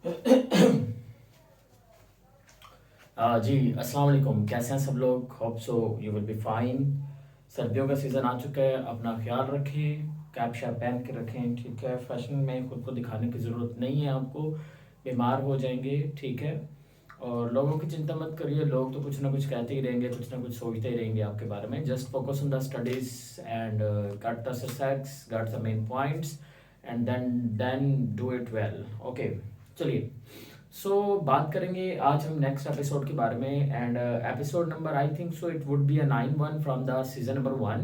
जी अस्सलाम वालेकुम। कैसे हैं सब लोग? Hope so you will be fine. सर्दियों का सीज़न आ चुका है, अपना ख्याल रखें, कैप शैप पहन के रखें, ठीक है। फैशन में खुद को दिखाने की ज़रूरत नहीं है आपको, बीमार हो जाएंगे, ठीक है। और लोगों की चिंता मत करिए, लोग तो कुछ ना कुछ कहते ही रहेंगे, कुछ ना कुछ सोचते ही रहेंगे आपके बारे में। Just focus on the studies and get the success, get the main points and then do it well. Okay, चलिए। बात करेंगे आज हम नेक्स्ट एपिसोड के बारे में। And episode number I think so it would be a 9-1 from the season number 1।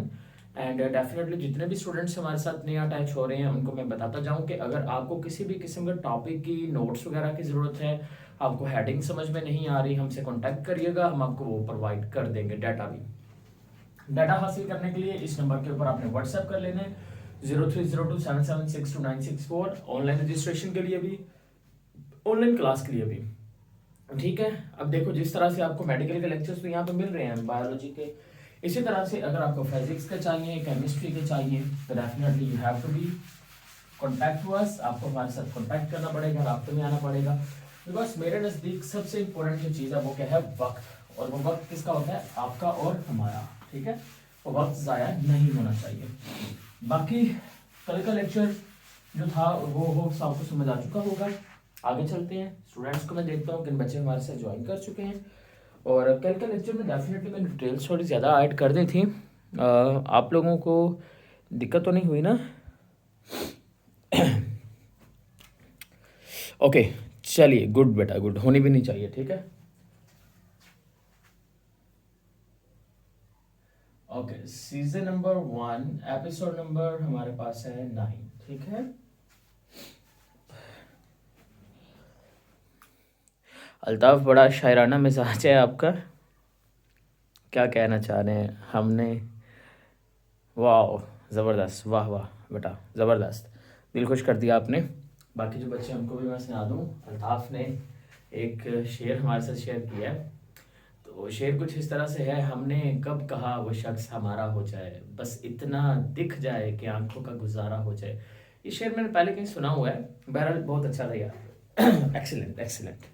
And definitely जितने भी स्टूडेंट्स हमारे साथ नए अटैच हो रहे हैं उनको मैं बताता जाऊं कि अगर आपको किसी भी किस्म का टॉपिक की नोट्स वगैरह की ज़रूरत है, आपको हेडिंग समझ में नहीं आ रही, हमसे कॉन्टैक्ट करिएगा, हम आपको वो प्रोवाइड कर देंगे। डाटा भी, डाटा हासिल करने के लिए इस नंबर के ऊपर आपने व्हाट्सएप कर लेना है 0302776296 ऑनलाइन रजिस्ट्रेशन के लिए भी, ऑनलाइन क्लास के लिए भी, ठीक है। अब देखो, जिस तरह से आपको मेडिकल के लेक्चर्स तो यहाँ पे मिल रहे हैं बायोलॉजी के, इसी तरह से अगर आपको फिजिक्स के चाहिए, केमिस्ट्री के चाहिए, तो definitely you have to be contact to us. आपको हमारे साथ कॉन्टैक्ट करना पड़ेगा, रास्ते में आना पड़ेगा। बिकॉज मेरे नज़दीक सबसे इंपॉर्टेंट जो चीज़ है वो क्या है? वक्त। और वो वक्त किसका होता है? आपका और हमारा, ठीक है। वो वक्त ज़ाया नहीं होना चाहिए। बाकी कल का लेक्चर जो था वो हो आपको समझ आ चुका होगा। आगे चलते हैं। स्टूडेंट्स को मैं देखता हूँ किन बच्चे हमारे साथ ज्वाइन कर चुके हैं। और कल के लेक्चर में डेफिनेटली मैंने डिटेल्स थोड़ी ज़्यादा ऐड कर दी थी। आप लोगों को दिक्कत तो नहीं हुई ना? ओके, चलिए, गुड बेटा, गुड होनी भी नहीं चाहिए, ठीक है। Okay, season number 1 episode number हमारे पास है 9, ठीक है। अल्ताफ, बड़ा शायराना मिजाज है आपका, क्या कहना चाह रहे हैं? हमने, वाह, ज़बरदस्त, वाह वाह बेटा, ज़बरदस्त, दिल खुश कर दिया आपने। बाकी जो बच्चे, हमको भी मैं सुना दूँ। अल्ताफ़ ने एक शेर हमारे साथ शेयर किया है। तो शेर कुछ इस तरह से है: हमने कब कहा वो शख्स हमारा हो जाए, बस इतना दिख जाए कि आंखों का गुजारा हो जाए। ये शेर मैंने पहले कहीं सुना हुआ है, बहरहाल बहुत अच्छा था यार। Excellent, excellent.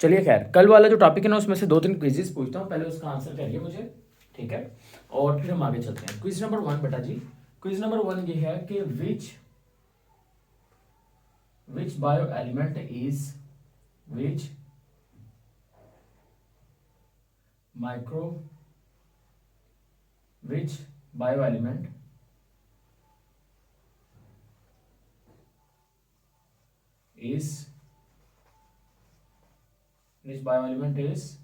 चलिए, खैर, कल वाला जो टॉपिक है ना, उसमें से 2-3 क्विजेस पूछता हूँ, पहले उसका आंसर करिए मुझे, ठीक है। और फिर हम आगे चलते हैं। क्विज नंबर 1 बेटा जी। क्विज नंबर 1 ये है कि which bio element is, which micro which bio element is which bioelement is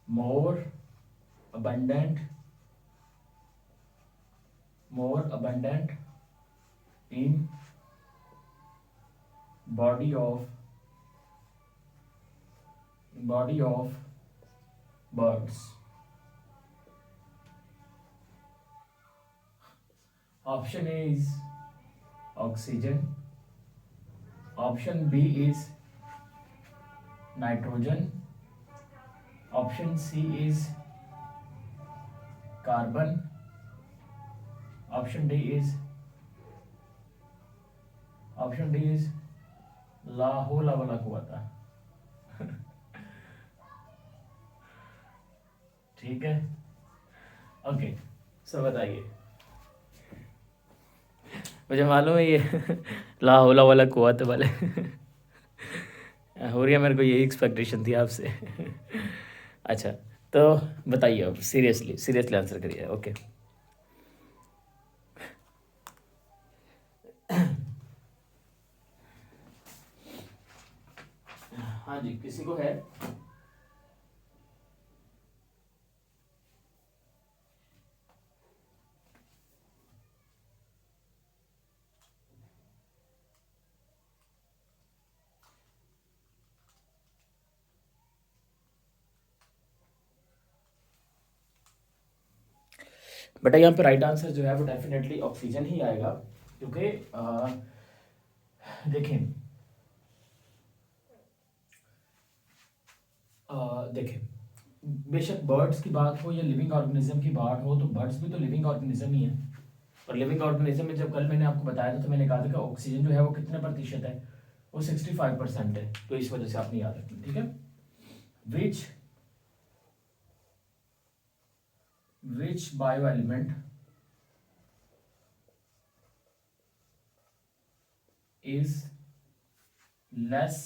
more abundant in body of birds? Option A is oxygen, option B is nitrogen, option C is carbon, option D is लाहौला वाला कुआ था। ठीक है, okay. सब बताइए, मुझे मालूम है ये लाहौला वाला कुआ तो वाले हो रही है, मेरे को यही एक्सपेक्टेशन थी आपसे। अच्छा, तो बताइए, अब सीरियसली सीरियसली आंसर करिए। ओके, हाँ जी, किसी को है? बेटा, यहाँ पे राइट आंसर जो है वो डेफिनेटली ऑक्सीजन ही आएगा, क्योंकि देखें, देखें, बेशक बर्ड्स की बात हो या लिविंग ऑर्गेनिज्म की बात हो, तो बर्ड्स भी तो लिविंग ऑर्गेनिज्म ही है, और लिविंग ऑर्गेनिज्म में जब कल मैंने आपको बताया था तो मैंने कहा था कि ऑक्सीजन जो है वो कितने प्रतिशत है, वो 65% है, तो इस वजह से आपने याद रखना, ठीक है। Which bio element is less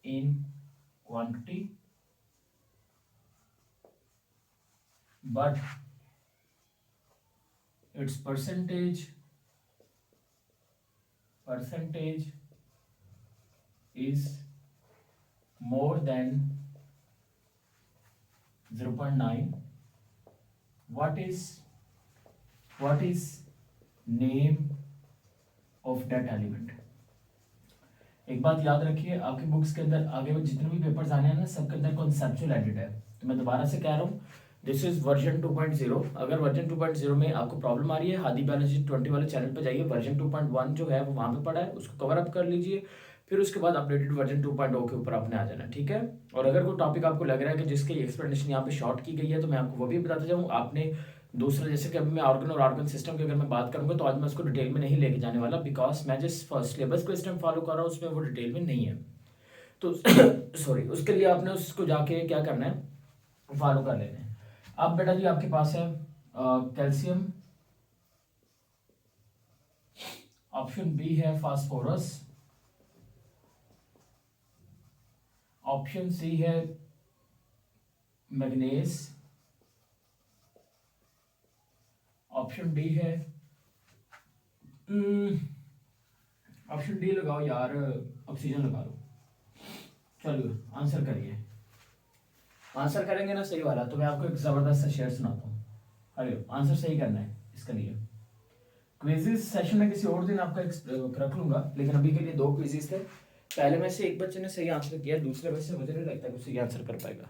in quantity but its percentage is more than 0.9. What is name of that element? एक बात याद रखिए, आपके बुक्स के अंदर आगे में जितने भी पेपर्स आने हैं ना, सबके अंदर कॉन्सेप्चुअल एडिट है। तो मैं दोबारा से कह रहा हूँ, दिस इज वर्जन 2.0। अगर वर्जन 2.0 में आपको प्रॉब्लम आ रही है, हादी बायोलॉजी 20 वाले चैनल पर जाइए, वर्जन 2.1 जो है वो वहाँ पे पड़ा है, उसको कवर अप कर लीजिए, फिर उसके बाद अपडेटेड वर्जन 2.0 के ऊपर आपने आ जाना, ठीक है। और अगर कोई टॉपिक आपको लग रहा है कि जिसकी एक्सप्लेनेशन यहाँ पे शॉर्ट की गई है, तो मैं आपको वो भी बताता जाऊँ। आपने दूसरा, जैसे कि अभी मैं ऑर्गन और ऑर्गन सिस्टम की अगर मैं बात करूंगा, तो आज मैं उसको डिटेल में नहीं लेके जाने वाला, बिकॉज मैं जिस सिलेबस को इस टाइम फॉलो कर रहा हूँ उसमें वो डिटेल में नहीं है। तो सॉरी, उसके लिए आपने उसको जाके क्या करना है, फॉलो कर लेना है। अब बेटा जी आपके पास है कैल्शियम, ऑप्शन बी है फास्फोरस, ऑप्शन सी है मैग्नीज, ऑप्शन डी है ऑप्शन डी लगाओ यार, ऑक्सीजन लगा लो। चलो आंसर करिए, आंसर करेंगे ना सही वाला तो मैं आपको एक जबरदस्त सा शेयर सुनाता हूँ। अरे आंसर सही करना है इसके लिए। क्विज़िस सेशन में किसी और दिन आपका रख लूंगा, लेकिन अभी के लिए 2 क्विज़िस थे। पहले में से एक बच्चे ने सही आंसर किया, दूसरे में से मुझे नहीं लगता कि सही आंसर कर पाएगा।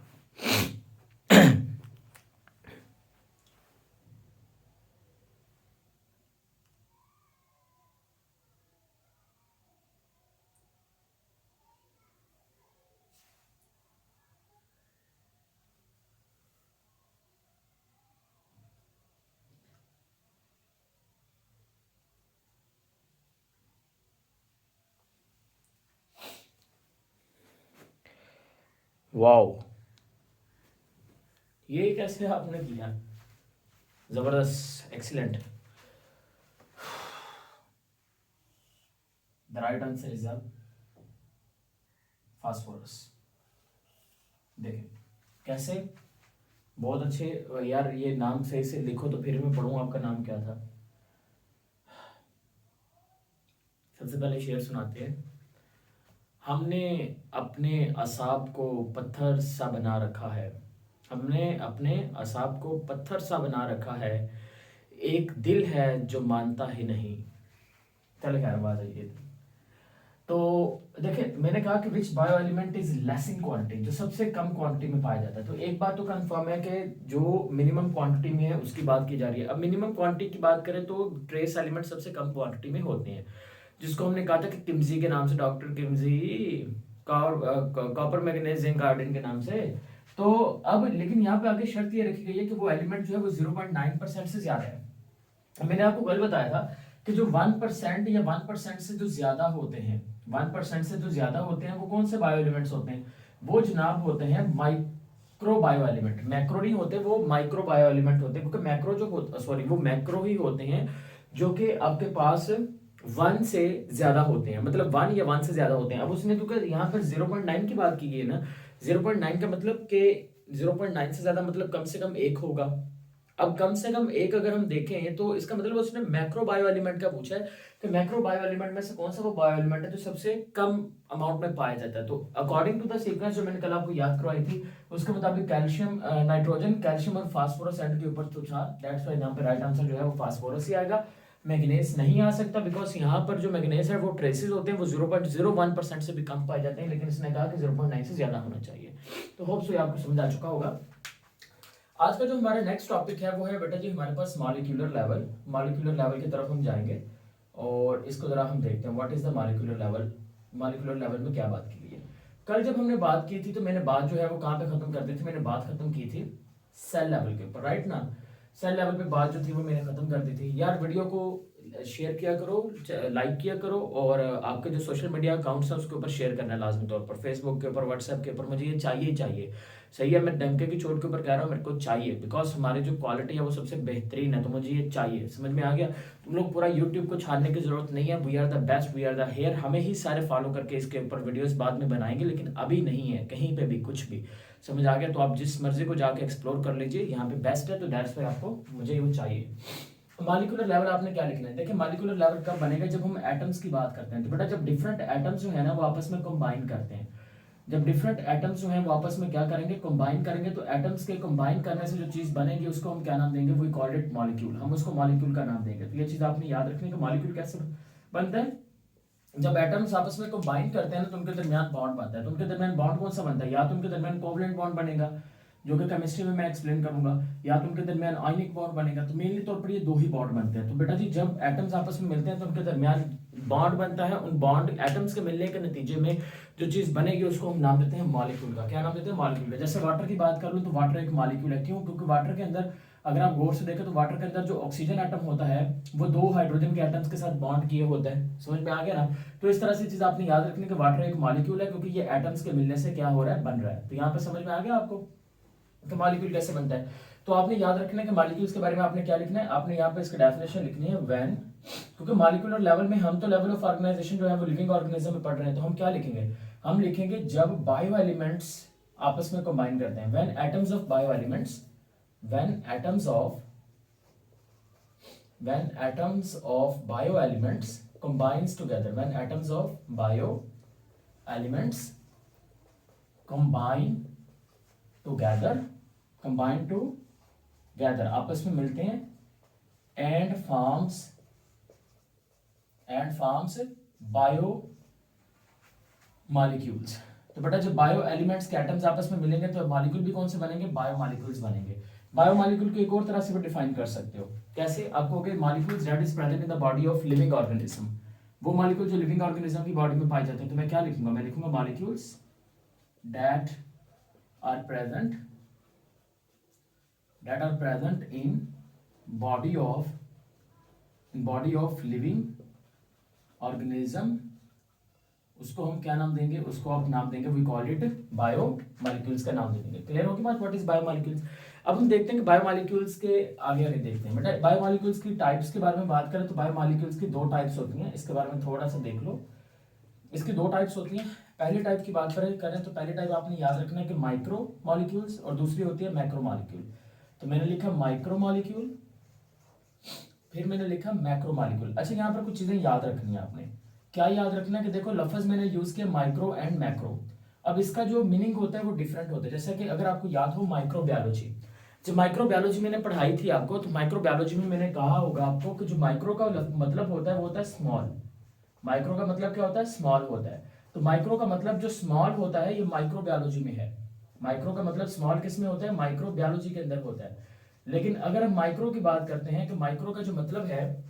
वाओ, ये कैसे आपने किया, जबरदस्त, excellent. The right answer is phosphorus. देखिए कैसे, बहुत अच्छे यार, ये नाम सही से लिखो तो फिर मैं पढ़ूँ आपका नाम क्या था। सबसे पहले शेर सुनाते हैं। हमने अपने असाब को पत्थर सा बना रखा है, हमने अपने असाब को पत्थर सा बना रखा है, एक दिल है जो मानता ही नहीं। चलो खैर बात है ये। तो देखिए मैंने कहा कि which bio element is less in quantity, जो सबसे कम क्वांटिटी में पाया जाता है। तो एक बात तो कंफर्म है कि जो मिनिमम क्वांटिटी में है उसकी बात की जा रही है। अब मिनिमम क्वांटिटी की बात करें तो ट्रेस एलिमेंट सबसे कम क्वांटिटी में होते हैं, जिसको हमने कहा था कि किम्जी के नाम से, डॉक्टर किम्जी, कॉपर मैग्नीज जिंक आयोडीन के नाम से। तो अब लेकिन यहाँ पे आगे शर्त ये रखी गई है कि वो एलिमेंट जो है वो 0.9% से ज्यादा है। मैंने आपको कल बताया था कि जो 1% या 1% से जो ज्यादा होते हैं, 1% से जो ज्यादा होते हैं वो कौन से बायो एलिमेंट्स होते हैं, वो जनाब होते हैं माइक्रो बायो एलिमेंट। मैक्रो नहीं होते, वो माइक्रो बायो एलिमेंट होते हैं, क्योंकि मैक्रो जो होता, सॉरी वो मैक्रो ही होते हैं जो कि आपके पास 1 से ज्यादा होते हैं, मतलब 1 या 1 से ज्यादा होते हैं। अब उसने क्योंकि यहाँ पर 0.9 की बात की गई है ना, 0.9 का मतलब कि 0.9 से ज्यादा मतलब कम से कम 1 होगा। अब कम से कम 1 अगर हम देखें तो इसका मतलब उसने मैक्रो बायो एलिमेंट का पूछा है कि मैक्रो बायो एलिमेंट में से कौन सा वो बायो एलिमेंट है जो सबसे कम अमाउंट में पाया जाता है। तो अकॉर्डिंग टू द सीक्वेंस जो मैंने कल आपको याद करवाई थी, उसके मुताबिक कैल्शियम, नाइट्रोजन, कैल्शियम और फास्फोरस एंड के ऊपर तो था, दैट्स व्हाई यहाँ पे राइट आंसर जो है वो फास्फोरस ही आएगा। मैग्नीज नहीं आ सकता, बिकॉज यहाँ पर जो मैग्नीज है वो ट्रेसेस होते हैं, वो 0.01% से भी कम पाए जाते हैं, लेकिन इसने कहा कि 0.9 से ज्यादा होना चाहिए। तो होप सो आपको समझ आ चुका होगा। आज का जो हमारा नेक्स्ट टॉपिक है वो है बेटा जी हमारे पास मॉलिक्यूलर लेवल। मॉलिक्यूलर लेवल की तरफ हम जाएंगे और इसको जरा हम देखते हैं what is the molecular level. Molecular level में क्या बात की गई है। कल जब हमने बात की थी तो मैंने बात जो है वो कहाँ पे खत्म कर दी थी, मैंने बात खत्म की थी सेल लेवल के ऊपर, राइट ना। सेल लेवल पे बात जो थी वो मैंने खत्म कर दी थी। यार वीडियो को शेयर किया करो, लाइक किया करो, और आपके जो सोशल मीडिया अकाउंट्स हैं उसके ऊपर शेयर करना है लाजमी तौर पर, फेसबुक के ऊपर, व्हाट्सएप के ऊपर। मुझे ये चाहिए ही चाहिए। सही है, मैं डंके की चोट के ऊपर कह रहा हूँ, मेरे को चाहिए, बिकॉज हमारी जो क्वालिटी है वो सबसे बेहतरीन है, तो मुझे ये चाहिए। समझ में आ गया? तुम लोग पूरा यूट्यूब को छानने की जरूरत नहीं है। We are the best, we are the here. हमें ही सारे फॉलो करके इसके ऊपर वीडियोस बाद में बनाएंगे, लेकिन अभी नहीं है कहीं पे भी कुछ भी। समझ आ गया? तो आप जिस मर्जी को जाके एक्सप्लोर कर लीजिए, यहाँ पे बेस्ट है, तो दैट्स वाई आपको मुझे वो चाहिए। मॉलिक्यूलर लेवल आपने क्या लिखना है? देखिए मॉलिक्यूलर लेवल कब बनेगा? जब हम एटम्स की बात करते हैं। तो बेटा जब डिफरेंट एटम्स जो है ना वो आपस में कंबाइन करते हैं, जब डिफरेंट एटम्स जो हैं वो आपस में क्या करेंगे? कंबाइन करेंगे। तो एटम्स के कंबाइन करने से जो चीज बनेगी उसको हम क्या नाम देंगे? We call it molecule. हम उसको मॉलिक्यूल का नाम देंगे। तो ये चीज आपने याद रखनी है कि मॉलिक्यूल कैसे बनता है। जब एटम्स आपस में कंबाइन करते हैं ना तो उनके दरमियान बॉन्ड बनता है। तो उनके दरमियान बॉन्ड कौन सा बनता है? या तो उनके दरमियान कोवलेंट बॉन्ड बनेगा, जो कि केमिस्ट्री में मैं एक्सप्लेन करूंगा, या तो उनके दरमियान आयनिक बॉन्ड बनेगा। तो मेनली तौर पर ये दो ही बॉन्ड बनते हैं। तो बेटा जी जब एटम्स आपस में मिलते हैं तो उनके दरमियान बॉन्ड बनता है। उन बॉन्ड एटम्स के मिलने के नतीजे में जो चीज बनेगी उसको हम नाम देते हैं मॉलिक्यूल का। क्या नाम देते हैं? मॉलिक्यूल का। जैसे वाटर की बात कर लूं तो वाटर एक मॉलिक्यूल है। क्यों? क्योंकि वाटर के अंदर अगर आप गौर से देखें तो वाटर के अंदर जो ऑक्सीजन एटम होता है वो दो हाइड्रोजन के एटम्स के साथ बॉन्ड किए होते हैं। समझ में आ गया ना? तो इस तरह से चीज आपने याद रखनी कि वाटर एक मॉलिक्यूल है, क्योंकि ये एटम्स के मिलने से क्या हो रहा है? बन रहा है। तो यहाँ पे समझ में आ गया आपको कि मॉलिक्यूल कैसे बनता है। तो आपने याद रखना है कि मॉलिक्यूल्स के बारे में आपने क्या लिखना है? आपने यहाँ पे इसकी डेफिनेशन लिखनी है व्हेन, क्योंकि मॉलिक्यूलर लेवल में हम तो लेवल ऑफ ऑर्गेनाइजेशन जो है वो लिविंग ऑर्गेनिज्म में पढ़ रहे हैं। तो हम क्या लिखेंगे? हम लिखेंगे जब बायो एलिमेंट्स आपस में कंबाइन करते हैं। When atoms of bio elements, when atoms of bio elements combines together, when atoms of bio elements combine together आपस में मिलते हैं and forms bio molecules। तो बेटा जब बायो एलिमेंट्स के एटम्स आपस में मिलेंगे तो मॉलिक्यूल भी कौन से बनेंगे? बायो मॉलिक्यूल्स बनेंगे। बायो मॉलिक्यूल को एक और तरह से भी डिफाइन कर सकते हो। कैसे? आपको molecules that is present in the body of living organism. वो मॉलिक्यूल जो लिविंग ऑर्गेनिज्म की बॉडी में पाए जाते हैं। तो मैं क्या लिखूंगा? मैं लिखूंगा molecules that are present in body of living organism. उसको हम क्या नाम देंगे? उसको आप नाम देंगे, we call it bio molecules का नाम दे देंगे। क्लियर होगी बात? What is bio molecules. अब हम देखते हैं कि बायो मॉलिक्यूल्स के आगे देखते हैं। बेटा बायो मॉलिक्यूल्स की टाइप्स के बारे में बात करें तो बायो मॉलिक्यूल्स की दो टाइप्स होती हैं। इसके बारे में थोड़ा सा देख लो। इसकी दो टाइप्स होती हैं। पहली टाइप की बात करें तो पहली टाइप आपने याद रखना है कि माइक्रो मॉलिक्यूल्स, और दूसरी होती है मैक्रो मॉलिक्यूल। तो मैंने लिखा माइक्रो मॉलिक्यूल, फिर मैंने लिखा मैक्रो मॉलिक्यूल। अच्छा यहाँ पर कुछ चीजें याद रखनी है आपने। क्या याद रखना है कि देखो लफ्ज मैंने यूज किया माइक्रो एंड मैक्रो। अब इसका जो मीनिंग होता है वो डिफरेंट होता है। जैसे कि अगर आपको याद हो माइक्रोबायोलॉजी, जब माइक्रोबायोलॉजी मैंने पढ़ाई थी आपको, तो माइक्रोबायोलॉजी में मैंने कहा होगा आपको कि जो माइक्रो का मतलब होता है वो होता है स्मॉल। माइक्रो का मतलब क्या होता है? स्मॉल होता है। तो माइक्रो का मतलब जो स्मॉल होता है ये माइक्रोबायोलॉजी में है। माइक्रो का मतलब स्मॉल किस में होता है? माइक्रोबायोलॉजी के अंदर होता है। लेकिन अगर हम माइक्रो की बात करते हैं तो माइक्रो का जो मतलब है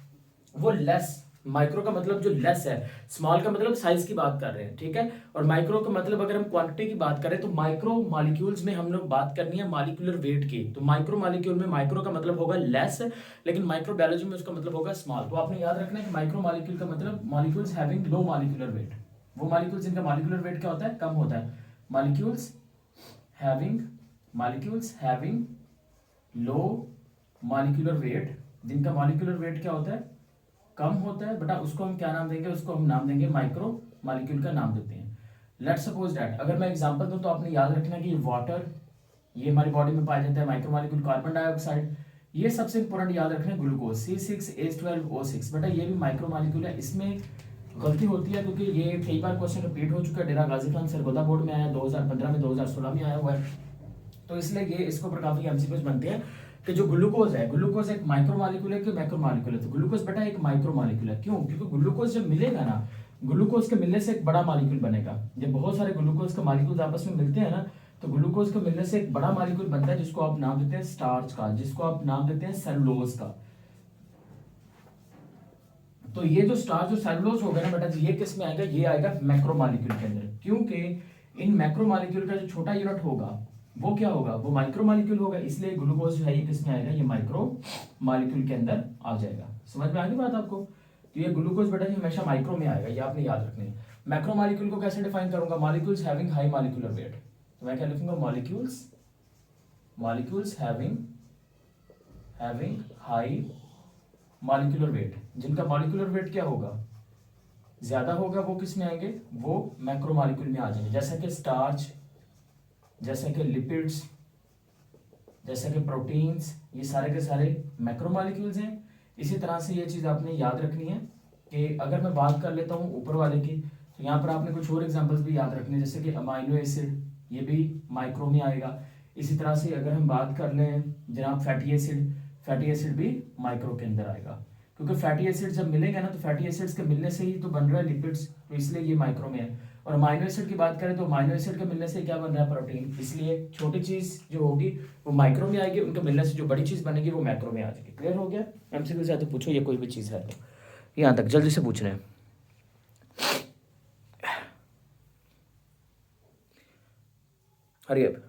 वो लेस। माइक्रो का मतलब जो लेस है, स्मॉल का मतलब साइज की बात कर रहे हैं, ठीक है। और माइक्रो का मतलब अगर हम क्वांटिटी की बात करें तो माइक्रो मॉलिक्यूल्स में हम लोग बात करनी है मॉलिक्यूलर वेट की। तो माइक्रो मॉलिक्यूल में माइक्रो का मतलब होगा लेस, लेकिन माइक्रोबायोलॉजी में उसका मतलब होगा स्मॉल। तो आपने याद रखना है कि माइक्रो मॉलिक्यूल का मतलब molecules having low molecular weight. वो मॉलिक्यूल्स जिनका मॉलिक्यूलर वेट क्या होता है? कम होता है। Molecules having low molecular weight, जिनका मॉलिक्यूलर वेट क्या होता है? कम होता है। बेटा उसको हम क्या नाम देंगे? उसको हम नाम देंगे माइक्रो मॉलिक्यूल का नाम देते हैं। लेट्स सपोज दैट, अगर मैं एग्जांपल दूं तो आपने याद रखना कि ये वाटर, ये हमारी बॉडी में पाया जाता है माइक्रो मॉलिक्यूल। कार्बन डाइऑक्साइड, ये सबसे इंपॉर्टेंट याद रखना है ग्लूकोज C6H12O6। बेटा ये भी माइक्रो मॉलिक्यूल है। इसमें गलती होती है क्योंकि ये कई बार क्वेश्चन रिपीट हो चुका है। डेरा गाजी खान सरगोदा बोर्ड में आया 2015 में, 2016 में आया हुआ है। तो इसलिए ये इसके ऊपर काफी एमसीक्यूज बनते हैं कि जो ग्लूकोज है, ग्लूकोज एक माइक्रो मॉलिक्यूल है कि मैक्रो मॉलिक्यूल है। तो ग्लूकोज बेटा एक माइक्रो मॉलिक्यूल है। क्यों? क्योंकि ग्लूकोज जब मिलेगा ना, ग्लूकोज के मिलने से एक बड़ा मॉलिक्यूल बनेगा। जब बहुत सारे ग्लूकोज के मॉलिक्यूल्स आपस में मिलते हैं ना तो ग्लूकोज के मिलने से एक बड़ा मॉलिक्यूल बनता है जिसको आप नाम देते हैं स्टार्च का, जिसको आप नाम देते हैं सेलुलोज का। तो ये जो स्टार्च और सेलुलोज होगा ना बेटा, ये किस में आएगा? ये आएगा मैक्रो मॉलिक्यूल के अंदर। क्योंकि इन मैक्रो मॉलिक्यूल का जो छोटा यूनिट होगा वो क्या होगा, वो माइक्रो मॉलिक्यूल होगा, इसलिए ग्लूकोज जो है ये किसमें आएगा, ये माइक्रो मॉलिक्यूल के अंदर आ जाएगा। समझ में आ गई बात आपको? तो ये ग्लूकोज बेटा ये हमेशा माइक्रो में आएगा, ये आपने याद रखनी है। मैक्रो मॉलिक्यूल को कैसे डिफाइन करूंगा, molecules having high molecular weight, तो मैं क्या लिखूंगा, molecules having high molecular weight, जिनका मॉलिक्यूलर वेट क्या होगा, ज्यादा होगा, वो किस में आएंगे, वो मैक्रो मॉलिक्यूल में आ जाएंगे। जैसा कि स्टार्च, जैसा कि लिपिड्स, जैसा कि प्रोटीन्स, ये सारे के सारे मैक्रो मॉलिक्यूल्स हैं। इसी तरह से ये चीज़ आपने याद रखनी है कि अगर मैं बात कर लेता हूँ ऊपर वाले की, तो यहाँ पर आपने कुछ और एग्जांपल्स भी याद रखने, जैसे कि अमाइनो एसिड, ये भी माइक्रो में आएगा। इसी तरह से अगर हम बात कर लें जनाब फैटी एसिड भी माइक्रो के अंदर आएगा, क्योंकि फैटी एसिड जब मिलेगा ना, तो फैटी एसिड्स के मिलने से ही तो बन रहा है लिपिड्स, तो इसलिए ये माइक्रो में है। और अमाइनो एसिड की बात करें तो अमाइनो एसिड के मिलने से क्या बन रहा है, प्रोटीन, इसलिए छोटी चीज जो होगी वो माइक्रो में आएगी, उनके मिलने से जो बड़ी चीज बनेगी वो मैक्रो में आ जाएगी। क्लियर हो गया? एमसीक्यू से तो पूछो, ये कोई भी चीज है तो यहाँ तक जल्दी से पूछ रहे हैं। Hurry up.